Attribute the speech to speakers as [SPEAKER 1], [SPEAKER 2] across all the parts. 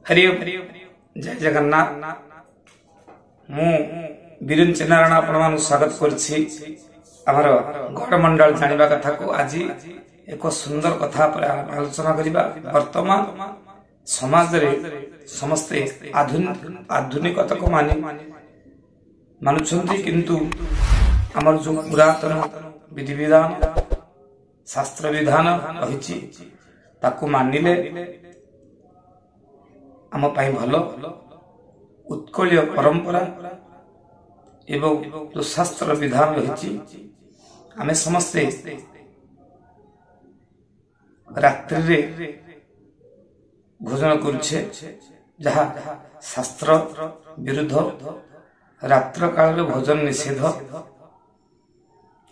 [SPEAKER 1] हरि ओम जय जगन्नाथ मु वीरेन्द्र नारायण आपण स्वागत कर गौड़मंडल जाना कथा को आज एक सुंदर कथा पर आलोचना करबा। वर्तमान समाज रे समस्ते आधुनिकता को मानुछंती किंतु हमर जो पुरातन विधि विधान शास्त्र विधान रही ताकू मानिले आम पाई भल। उत्कलीय परंपरा एवं जो शास्त्र विधान रही आमे समस्ते रात्रि भोजन करुछे जहा शास्त्र विरुद्ध रात्र काल भोजन निषेध।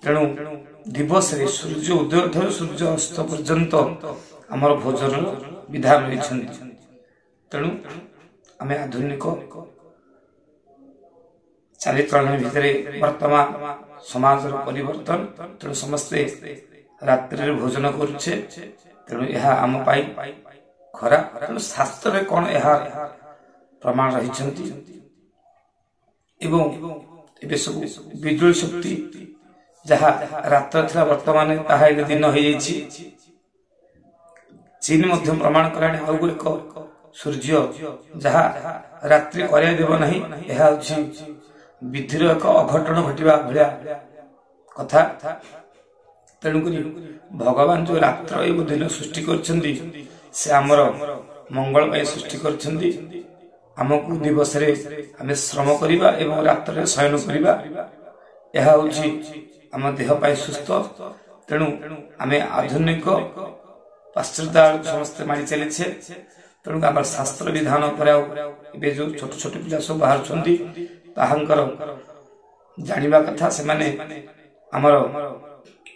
[SPEAKER 1] तेणु दिवस रे सूर्य उदय सूर्य अस्त पर्यंत आमर भोजन विधान रही। तेणु आमे आधुनिक चालीचलन भितर वर्तमान समाज परिवर्तन तेणु समस्ते रात्रि भोजन करुछे। तेणु यह आम पाई खराब। तेणु शास्त्र कौन यह प्रमाण रही सब विजुली शक्ति जहा रात्र था वर्तमान ताहा दिन हो जाइछि। चीन मध्य प्रमाण कलानी आउ एक सूर्य जहा रात्रि कर देव नहीं। यह विधिर एक अघटन घटवा भाया कथा। तेणुक भगवान जो रात्र एवं दिन सृष्टि करछंदी से आमर मंगल पाई सृष्टि करछंदी। आमको दिवस रे आमे श्रम करिबा एवं रात्र शयन करिबा यह होछि आम देह पाई सुस्थ। तेणु आमे आधुनिक पाश्चात्य समस्त मानि चलीछे। तेणु आम शास्त्र विधान पर जो छोट छोट पिला सब बाहर ताहांकर जानिबा कथा से माने आमर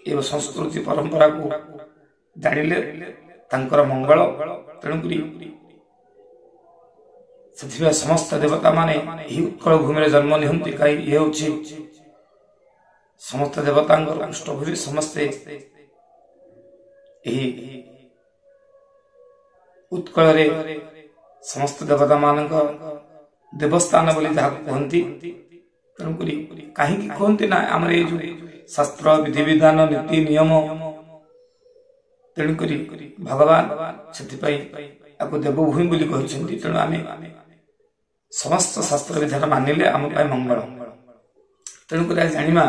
[SPEAKER 1] एवं संस्कृति परंपरा को जानिले तांकर मंगल। तेणुक से समस्त देवता माने ही उत्कल भूमि जन्म निहंती कई ये समस्त देवता अष्टभूमि समस्ते उत्कल रे समस्त देवता मान देवस्थान बोली जहाँ कहती। तेणुक कहीं कहते ना आमर ये जो शास्त्र विधि विधान नीति नियम। तेणुक भगवान से देवभूमि बोली कहते। तेणु आम समस्त शास्त्र विधान मानिले आम मंगल। तेणुक जाना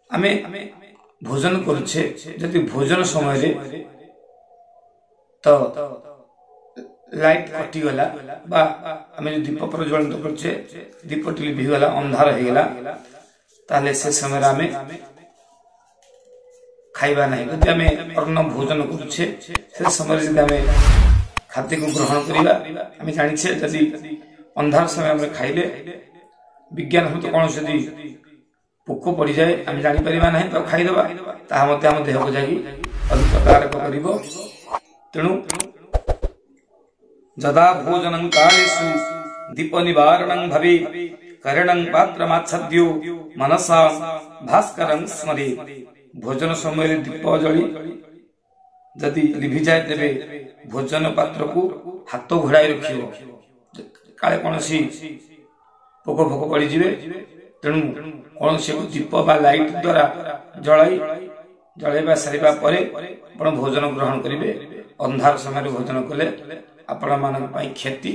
[SPEAKER 1] आम भोजन करुछे जदि भोजन समय तो लाइट कटिगला बा आम जो दीप प्रज्वलित करछे दीप लिभिगला अंधार होगला ताले से समय आम खाइबा नहीं। जदि आम अन्न भोजन करुछे से समय जदि आम खाद्य को ग्रहण करिबा आम जानिछे जदि अंधार समय आम खाइले विज्ञान हम तो कौन से पोक पड़ जाए आम जापर ना तो खाईदबा ताहा आम देह को जाकि अधिक कारक कर। तेणु जदा भोजनं कालेषु दीप निवारणं भवे करणं पात्रमाच्छाद्यो मनसा भास्करं स्मरे। भोजन समय दीप जली जदि लिभि जाए तेरे भोजन पात्र को हाथ घोड़ाई रखियो काले कौन पोक फोक पड़ जाए। तेणु कौन से दीप बा लाइट द्वारा जलैबा सारिबा परे आपण भोजन ग्रहण करेंगे। अंधार समय भोजन कले आपण मान क्षति।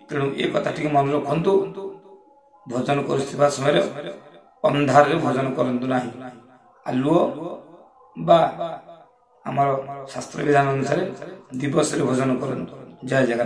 [SPEAKER 1] तेणु ये कथा टी मन रखु भोजन कर समय अंधार भोजन करंतु नाही। आलुओ बा आमर शास्त्र विधान अनुसार दिवस भोजन करंतु। जय जगन्नाथ।